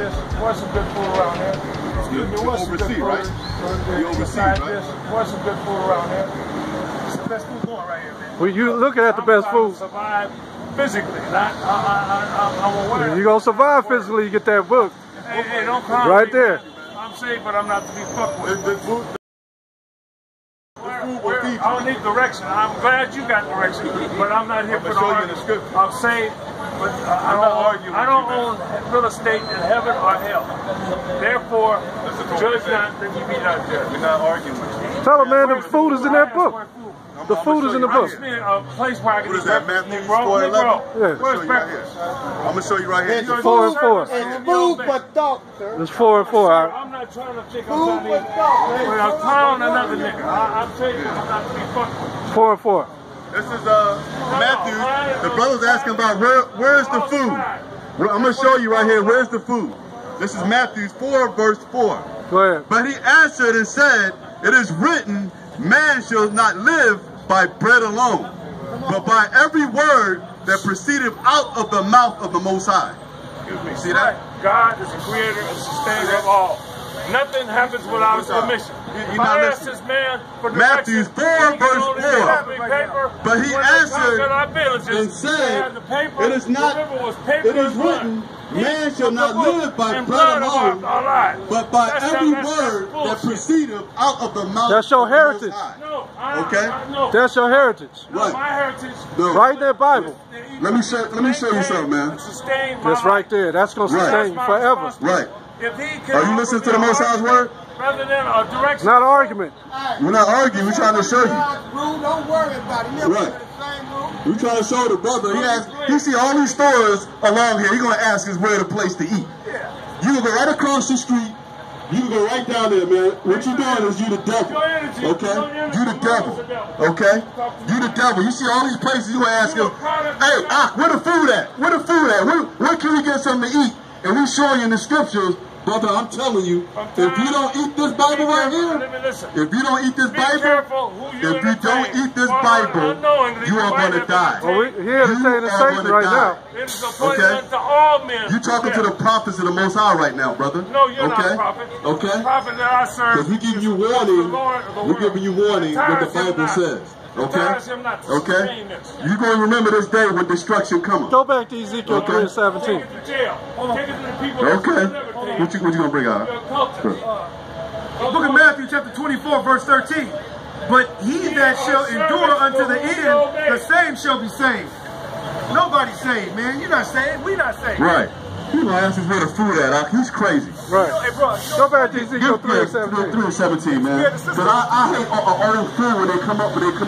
this. What's some good food around here? You oversee, right? You oversee, right? What's some good food around here? It's the best food going right here, man. Well, you looking at the best food. Survive physically. I'm aware. You're going to survive physically, you get that book. Hey, don't call right me, there. Man. I'm safe, but I'm not to be fucked with. The food I don't need direction. I'm glad you got direction, but I'm not here for the argument. I'm safe, but I don't own real estate in heaven or hell. Therefore, judge not that you be not judged. We're not arguing with you. Tell them, man, the food is in that book. The food is in the book. What is that, Matthew 4:11? Yeah. I'm going to show you right here. It's 4 and 4. It's food for thought, sir. It's 4 and 4. I'm not trying to think I'm clowning another nigga. I'm saying I'm not to be fucked. 4 and 4. This is Matthew. The brother's asking about where's the food. I'm going to show you right here. Where's the food? This is Matthew 4, verse 4. Go ahead. But he answered and said, it is written, man shall not live by bread alone, but by every word that proceedeth out of the mouth of the Most High. Excuse me. See that? God is the creator and sustainer of all. Nothing happens without his permission. You're not listening. This man for Matthew 4, verse 4. But he answered and said, it is not, it is written, man shall not live by bread alone, but by every word that proceedeth out of the mouth. That's your heritage. Okay? That's your heritage. Right. My heritage. Right in that Bible. Let me show you something, man. That's right there. That's going to sustain you forever. Right. Are you listening to the Most High's word? Rather than a direction. Not an argument. We're not arguing. We're trying to show you. Don't worry about it. Right. We're trying to show the brother. He see all these stores along here. He's going to ask us where the place to eat. You can go right across the street. You can go right down there, man. What you're doing is you the devil. Okay? You the devil. Okay? You the devil. You see all these places, you going to ask us, hey, where the food at? Where the food at? Where can we get something to eat? And we showing you in the scriptures, brother, I'm telling you, if you don't eat this Bible right here, if you don't eat this Bible, if you don't eat this Bible, you are going to die. Well, we're here to say the same right now. Okay? You're talking to the prophets of the Most High right now, brother. No, you're not a prophet. Okay? The prophet that I serve. Because we give you warning, we're giving you warning what the Bible says. Okay? Okay? You're going to remember this day when destruction comes. Go back to Ezekiel 3 and 17. Okay. What you going to bring out? Book of Matthew chapter 24 verse 13. But he that shall endure unto the end, the same shall be saved. Nobody's saved, man. You're not saved. We not saved. Right. You know, ask us where the food at. He's crazy. Right. Hey, bro, go back to Ezekiel 3 and 17. 3 and 17, man. But I hate old food when they come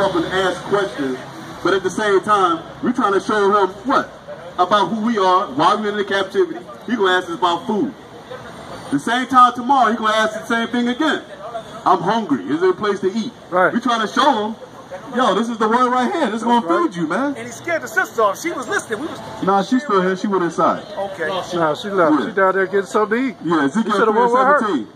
up and ask questions. But at the same time, we're trying to show him what? About who we are, why we're in the captivity. He's going to ask us about food. The same time tomorrow, he's going to ask the same thing again. I'm hungry. Is there a place to eat? Right. We're trying to show him, yo, this is the word right here. This is going to feed you, man. And he scared the sister off. She was listening. Nah, she's still here. She went inside. Okay. No, she left. Yeah. She down there getting something to eat. Yeah, Ezekiel 3 and 17.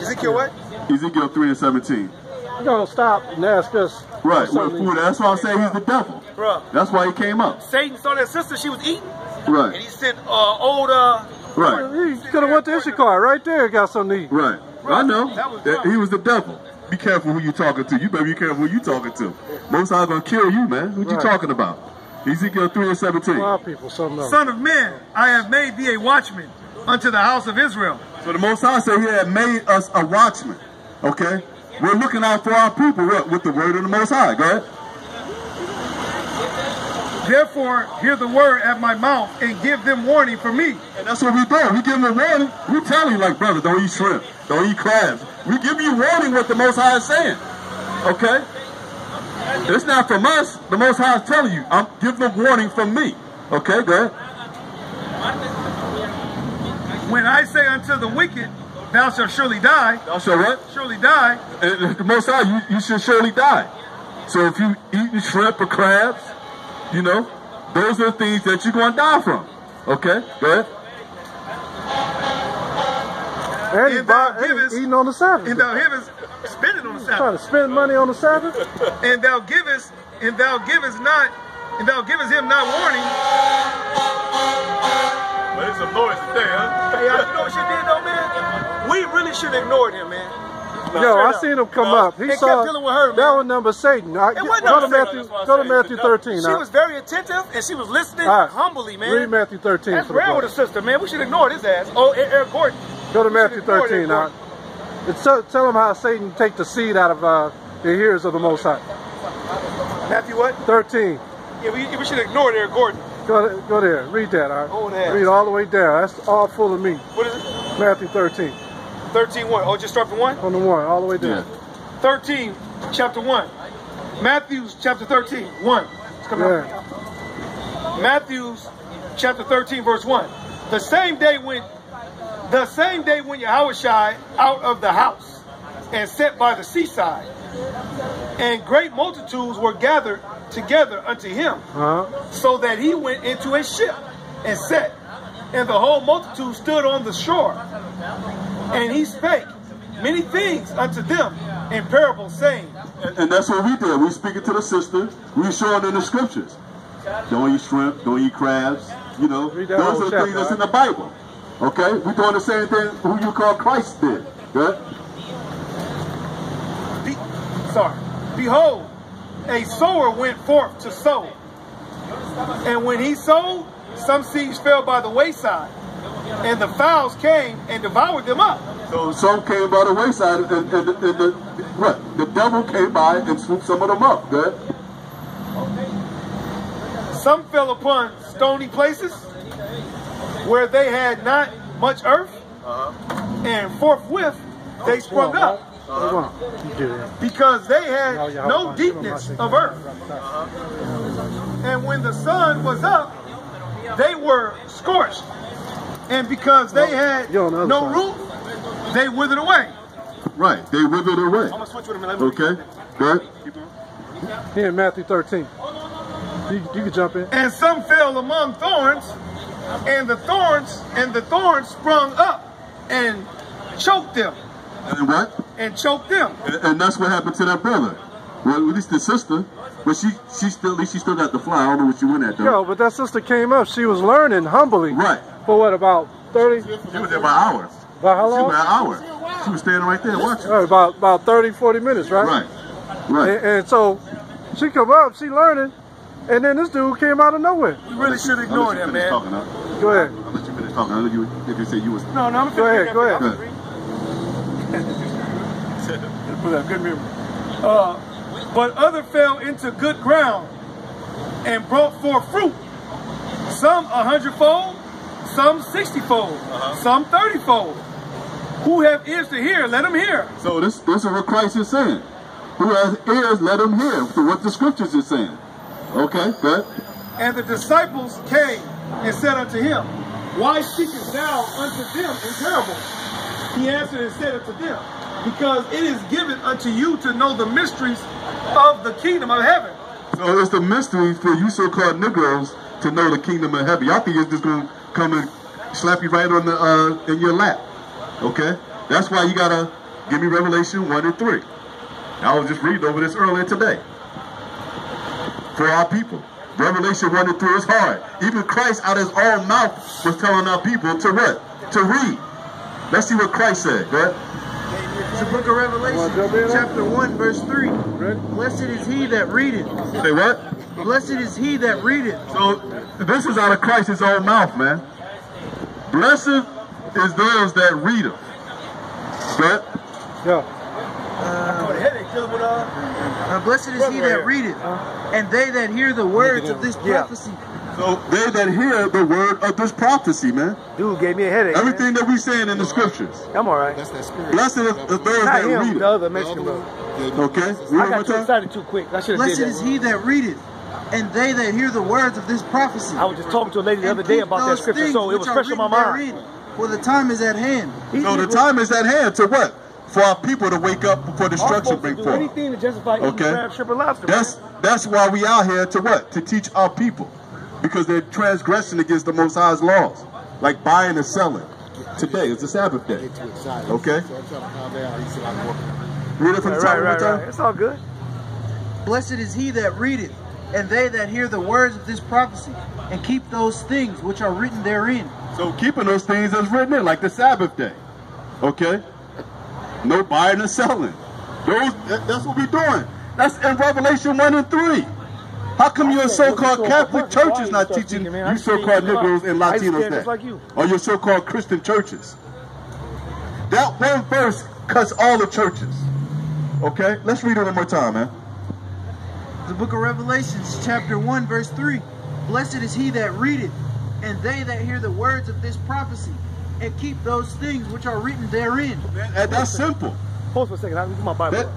Ezekiel what? Ezekiel 3 and 17. You're going to stop and ask us. Right, with food. That's why I say he's the devil. Bruh. That's why he came up. Satan saw that sister, she was eating. Right. And he sent older. Right. He could have went to Issachar right there and got something to eat. Right. I know. He was the devil. Be careful who you talking to. You better be careful who you talking to. Most High gonna kill you, man. Who you talking about? Ezekiel 3 and 17. A lot of people, something else. Son of man, I have made thee a watchman unto the house of Israel. So the Most High said he had made us a watchman. Okay? We're looking out for our people with the word of the Most High. Go ahead. Therefore, hear the word at my mouth and give them warning for me. And that's what we do. We give them warning. We tell you, like, brother, don't eat shrimp. Don't eat crabs. We give you warning what the Most High is saying. Okay? It's not from us. The Most High is telling you. Give them warning from me. Okay, go ahead. When I say unto the wicked, thou shalt surely die. Thou shalt what? Surely die. And the Most High, you should surely die. So if you eat shrimp or crabs, you know, those are the things that you're going to die from. Okay, go ahead. And eating on the Sabbath. And thou givest, spending on the Sabbath. Trying to spend money on the Sabbath. And thou givest him not warning. But it's some noise today, huh? Hey, you know what you did though, man? We really should have ignored him, man. Yo, I seen him come up. He saw kept dealing with her, man. that was number Satan. It wasn't Go to Matthew 13. She was very attentive and she was listening humbly, man. Read Matthew 13. That's rare with a sister, man. We should ignore his ass. Oh, Eric Gordon. Go to Matthew 13. Tell him how Satan take the seed out of the ears of the Most High. Matthew what? 13. Yeah, we should ignore Eric Gordon. Go there. Read that. All right. Read all the way down. That's all full of me. What is it? Matthew 13. 13 what? Oh, just start from 1? From the 1 all the way down. 13, chapter 1. Matthew's chapter 13, 1. It's coming out. Matthew's chapter 13, verse 1. The same day when Yahushua out of the house and sat by the seaside, and great multitudes were gathered together unto him, so that he went into a ship and sat, and the whole multitude stood on the shore. And he spake many things unto them in parables, saying. And that's what we did. We speaking to the sister. We showing in the scriptures. Don't eat shrimp. Don't eat crabs. You know, those are the things that's in the Bible. Okay? We're doing the same thing who you call Christ did. Right? Behold, a sower went forth to sow. And when he sowed, some seeds fell by the wayside, and the fowls came and devoured them up. So some came by the wayside, and the devil came by and swooped some of them up. Good. Some fell upon stony places where they had not much earth, and forthwith they sprung up, because they had no deepness of earth. And when the sun was up, they were scorched. And because they had no root, they withered away. Right, they withered away. I'm going to switch with them. Okay, good. Here in Matthew 13. You can jump in. And some fell among thorns, and the thorns sprung up and choked them. And what? And choked them. And that's what happened to that brother. Well, at least the sister. But she still got the fly. I don't know what she went at though. Yo, but that sister came up. She was learning humbly. Right. For what, about 30? She was there by hours. About how long? She was there hours. She was standing right there watching. About 30, 40 minutes, right? Right. And so she come up, she learning, and then this dude came out of nowhere. We really should ignore him, man. Go ahead. I'll let you finish talking. I know you, if you say you was. No, I'm Go ahead. Put up good memory. But other fell into good ground and brought forth fruit. Some 100-fold, some 60-fold, some 30-fold. Who have ears to hear, let them hear. So this is what Christ is saying. Who has ears, let them hear to what the scriptures is saying. Okay, good. And the disciples came and said unto him, Why speakest thou unto them in parables? He answered and said unto them, Because it is given unto you to know the mysteries of the kingdom of heaven. So it's the mystery for you so-called Negroes to know the kingdom of heaven. Y'all think it's just going to come and slap you right on the in your lap. Okay? That's why you got to give me Revelation 1 and 3. I was just reading over this earlier today. For our people. Revelation 1 and 3 is hard. Even Christ out of his own mouth was telling our people to what? To read. Let's see what Christ said. Go ahead. It's the book of Revelation, chapter 1, verse 3. Blessed is he that readeth. Say what? Blessed is he that readeth. So, this is out of Christ's own mouth, man. Blessed is those that read them. But, blessed is he that readeth, and they that hear the words of this prophecy. So, they that hear the word of this prophecy, man. Dude gave me a headache. Everything that we saying in the scriptures. I'm all right. Blessed is those that read it. The other Mexican brother. Okay? I got too excited too quick. I should have Blessed is he that readeth, and they that hear the words of this prophecy. I was just talking to a lady the other day about that scripture, so it was fresh in my mind. For the time is at hand. So the time is at hand to what? For our people to wake up before destruction break forth. Anything to justify eating crab, shrimp, and lobster. That's why we out here to what? To teach our people. Because they're transgressing against the Most High's laws. Like buying and selling. Today is the Sabbath day. Okay? Read it from the top one more time. It's all good. Blessed is he that readeth, and they that hear the words of this prophecy, and keep those things which are written therein. So keeping those things as written in, like the Sabbath day. Okay? No buying and selling. That's what we're doing. That's in Revelation 1 and 3. How come your so-called Catholic church is not teaching you so-called Negroes and Latinos that? Or your so-called Christian churches? That one verse cuts all the churches. Okay? Let's read it one more time, man. The book of Revelations, chapter 1, verse 3. Blessed is he that readeth, and they that hear the words of this prophecy, and keep those things which are written therein. Man, that's simple. Hold for a second. I'll get my Bible.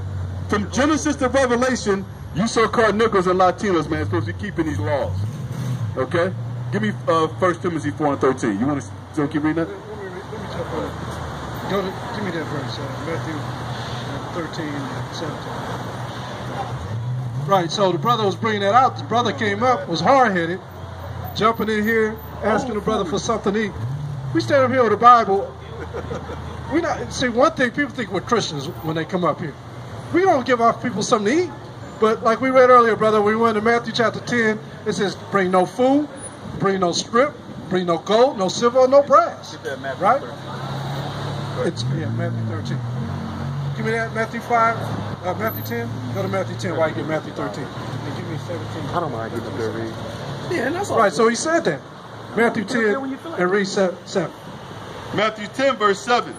From Genesis to Revelation, you so-called Negroes and Latinos, man, are supposed to be keeping these laws. Okay? Give me 1 Timothy 4 and 13. You want to keep reading that? Let me jump on it. Give me that verse, Matthew 13 and 17. Right, so the brother was bringing that out. The brother came up, was hard-headed, jumping in here, asking the brother for something to eat. We stand up here with the Bible. We not see one thing. People think we're Christians when they come up here. We don't give our people something to eat. But like we read earlier, brother, we went to Matthew chapter 10. It says, "Bring no food, bring no scrip, bring no gold, no silver, no brass." Right? It's Matthew 13. Give me that Matthew 5, Matthew 10. Go to Matthew 10 while you get Matthew 13. And give me 17. I don't mind getting up there, read. Yeah, and that's all right. So he said that. Matthew 10 and read 7. Matthew 10 verse 7.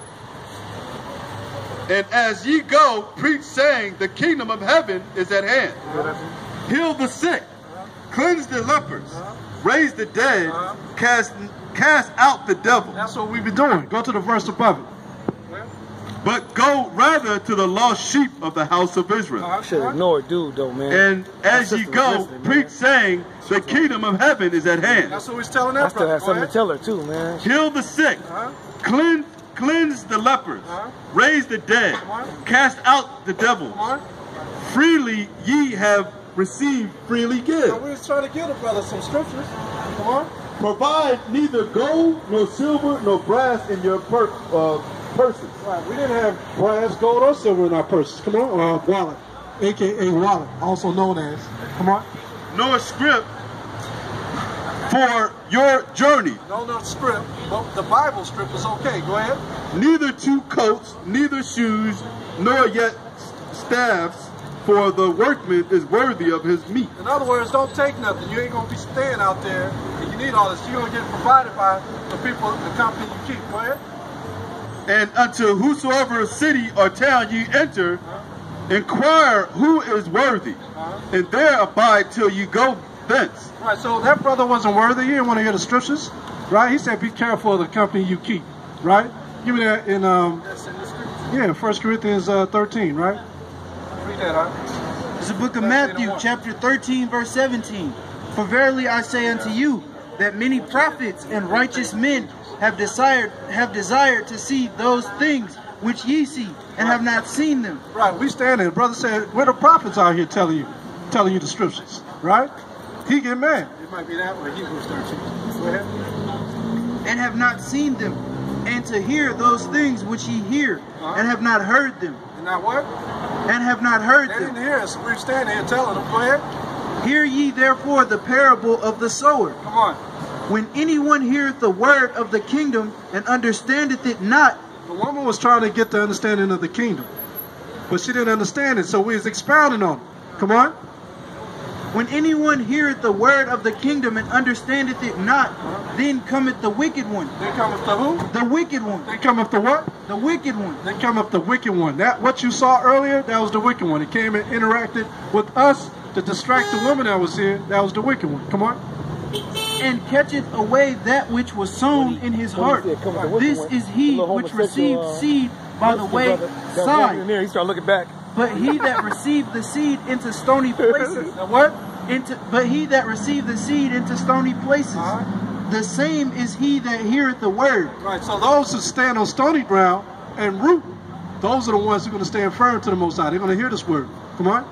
And as ye go, preach saying, the kingdom of heaven is at hand. Heal the sick, cleanse the lepers, raise the dead, cast out the devil. That's what we be doing. Go to the verse above it. But go rather to the lost sheep of the house of Israel. I should ignore dude though, man. And as ye go, preach saying, the kingdom of heaven is at hand. That's what he's telling that. I still have something to tell her too, man. Heal the sick, cleanse the lepers, raise the dead, cast out the devils. Freely ye have received, freely give. Now we was trying to give the brother some scriptures. Come on. Provide neither gold, nor silver, nor brass in your purses. Right. We didn't have brass, gold, or silver in our purses. Come on. Wallet, a.k.a. wallet, also known as. Come on. Nor scrip for your journey. No script. But the Bible script is okay. Go ahead. Neither two coats, neither shoes, nor yet staffs, for the workman is worthy of his meat. In other words, don't take nothing. You ain't going to be staying out there and you need all this. You're going to get provided by the people, the company you keep. Go ahead. And unto whosoever city or town ye enter, inquire who is worthy, and there abide till you go thence. Right, so that brother wasn't worthy. He didn't want to hear the scriptures, right? He said, be careful of the company you keep, right? Give me that in, 1 Corinthians 13, right? Read that, huh? It's the book of Matthew, chapter 13, verse 17. For verily I say unto you, that many prophets and righteous men have desired to see those things which ye see, and have not seen them. Right, we stand there. Brother said, where the prophets out here telling you the scriptures, right? He get mad. It might be that way. Hebrews 13. Go ahead. And have not seen them, and to hear those things which ye hear, and have not heard them. And not what? And have not heard them. They didn't hear us. We're standing here telling them. Go ahead. Hear ye therefore the parable of the sower. Come on. When anyone heareth the word of the kingdom and understandeth it not. The woman was trying to get the understanding of the kingdom, but she didn't understand it, so we was expounding on it. Come on. When anyone heareth the word of the kingdom and understandeth it not, then cometh the wicked one. Then cometh the who? The wicked one. Then cometh the what? The wicked one. Then cometh the wicked one. That what you saw earlier, that was the wicked one. It came and interacted with us to distract the woman that was here. That was the wicked one. Come on. And catcheth away that which was sown in his heart. This is he which received seed by the wayside. He started looking back. But he that received the seed into stony places. What? But he that received the seed into stony places. The same is he that heareth the word. Right. So those who stand on stony ground and root, those are the ones who are going to stand firm to the Most High. They're going to hear this word. Come on.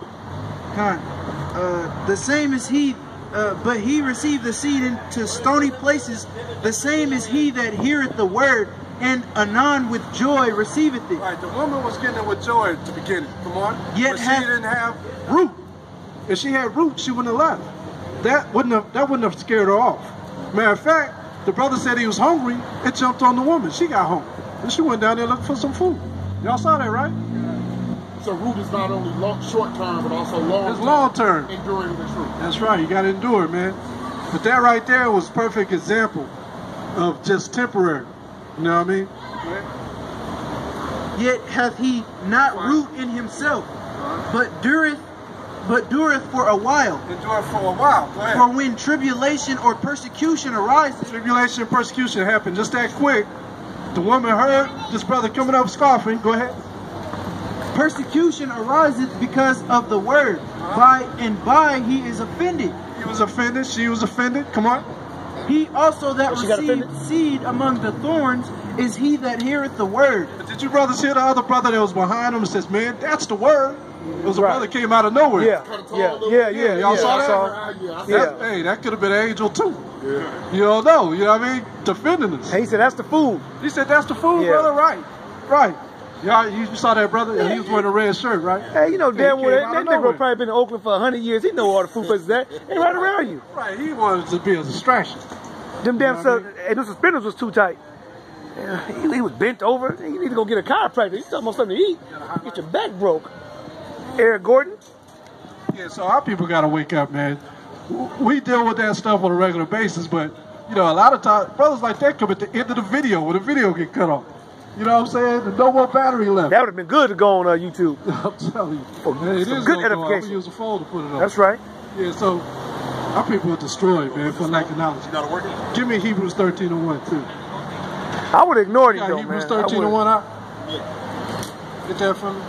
The same is he. But he received the seed into stony places. The same is he that heareth the word, and anon with joy receiveth it. Right, the woman was getting it with joy at the beginning. Come on. Yet but she didn't have root. If she had root, she wouldn't have left. That wouldn't have scared her off. Matter of fact, The brother said he was hungry. It jumped on the woman. She got hungry. And she went down there looking for some food. Y'all saw that, right? So root is not only short term, but also long. It's long term. Enduring the truth. That's right. You got to endure, man. But that right there was a perfect example of just temporary. You know what I mean? Yet hath he not root in himself, but dureth for a while. Endure for a while. Go ahead. For when tribulation or persecution arises, Tribulation and persecution happened just that quick. The woman heard this brother coming up scoffing. Go ahead. persecution ariseth because of the word. By and by he is offended. He was offended. She was offended. Come on. He also that received seed among the thorns is he that heareth the word. But did you brothers hear the other brother that was behind him and says, man, that's the word? It was a brother came out of nowhere. Yeah. Y'all saw that? Hey, that could have been an angel too. Yeah. You don't know. You know what I mean? Defending us. Hey, he said, that's the food. He said, that's the food, brother? Right. Yeah, you saw that, brother? Yeah, he was wearing a red shirt, right? Hey, you know damn well that nigga probably been in Oakland for 100 years. He know all the food places that. They right around you. Right, he wanted to be a distraction. Them damn and those suspenders was too tight. He was bent over. You need to go get a chiropractor. You talking about something to eat. Get your back broke. Eric Gordon. Yeah, so our people got to wake up, man. We deal with that stuff on a regular basis, but, you know, a lot of times, brothers like that come at the end of the video when the video get cut off. You know what I'm saying? There's no more battery left. That would have been good to go on YouTube. I'm telling you. Man, it is good edification. We use a phone to put it on. That's right. Yeah, so our people are destroyed, man, for lack of knowledge. You got to work it? Give me Hebrews 13:1 too. I would have ignored him, though, Hebrews man. 13:1 out. Get that from me.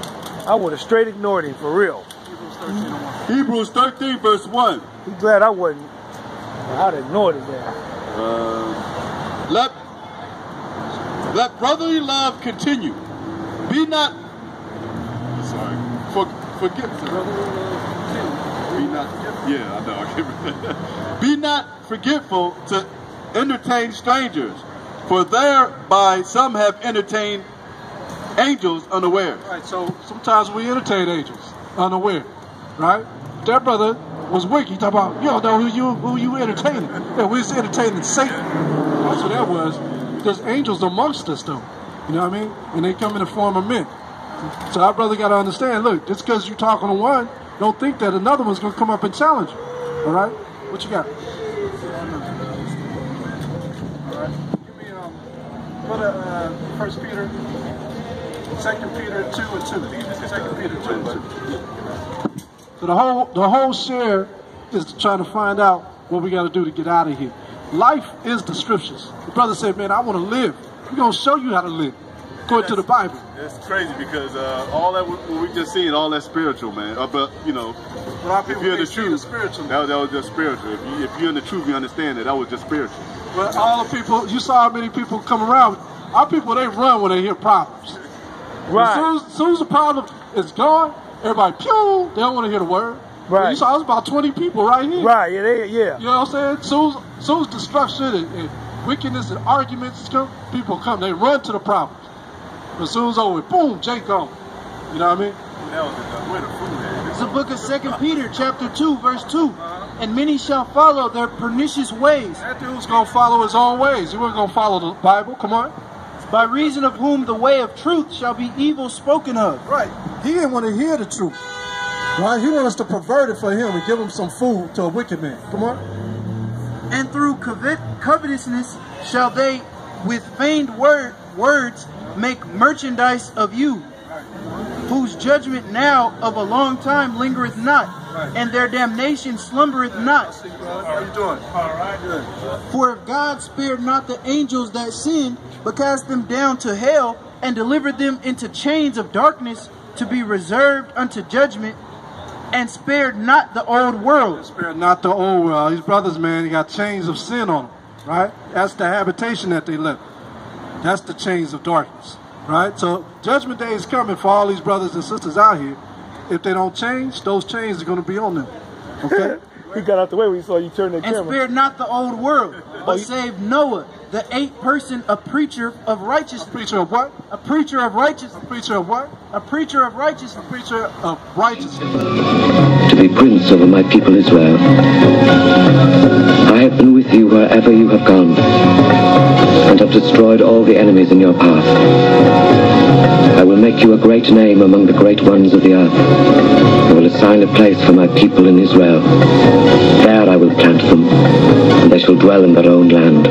I would have straight ignored him, for real. Hebrews 13, verse 1. I'm glad I wasn't. I'd have ignored his ass. Let brotherly love continue. Be not. Forget. Be not. Yeah, I know. I can't. Be not forgetful to entertain strangers, for thereby some have entertained angels unaware. Right. So sometimes we entertain angels unaware. Right. That brother was wicked. He talking about, you don't know who you entertaining. Yeah, we was entertaining Satan. That's what that was. There's angels amongst us, though. You know what I mean? And they come in the form of men. So our brother got to understand, look, just because you're talking to one, don't think that another one's going to come up and challenge you. All right? What you got? All right. Give me, what, 1 Peter, 2 Peter 2:2. 2 Peter 2:2. So the whole share is to try to find out what we got to do to get out of here. Life is the scriptures. The brother said, man, I want to live. We're going to show you how to live, according to the Bible. It's crazy because all that we just seen, all that spiritual, man. But, you know, if you're in the truth, that was just spiritual. If you're in the truth, you understand that was just spiritual. Well, all the people, you saw how many people come around. Our people, they run when they hear problems. Right. As soon as the problem is gone, everybody, pew, they don't want to hear the word. Right. You saw it was about 20 people right here. Right, yeah. You know what I'm saying? Soon as destruction and wickedness and arguments come, people come, they run to the problems. But as soon as over, boom, Jake gone. You know what I mean? It's the book of 2 Peter, chapter 2, verse 2. And many shall follow their pernicious ways. That dude's going to follow his own ways. He wasn't going to follow the Bible. Come on. By reason of whom the way of truth shall be evil spoken of. Right. He didn't want to hear the truth. Right? He wants us to pervert it for him and give him some food to a wicked man. Come on. And through covetousness shall they with feigned words make merchandise of you, whose judgment now of a long time lingereth not, and their damnation slumbereth not. How you doing? All right. Good. For if God spared not the angels that sinned, but cast them down to hell, and delivered them into chains of darkness to be reserved unto judgment, and spared not the old world. Spared not the old world. These brothers, man, they got chains of sin on them, right? That's the habitation that they left. That's the chains of darkness, right? So judgment day is coming for all these brothers and sisters out here. If they don't change, those chains are going to be on them. Okay? He got out the way when he saw you turn the camera. And spared not the old world, but saved Noah, the 8th person, a preacher of righteousness. A preacher of what? A preacher of righteousness. A preacher of what? a preacher of righteousness. A preacher of righteousness. To be prince over my people Israel. I have been with you wherever you have gone, and have destroyed all the enemies in your path. I will make you a great name among the great ones of the earth. I will assign a place for my people in Israel. There I will plant them, and they shall dwell in their own land.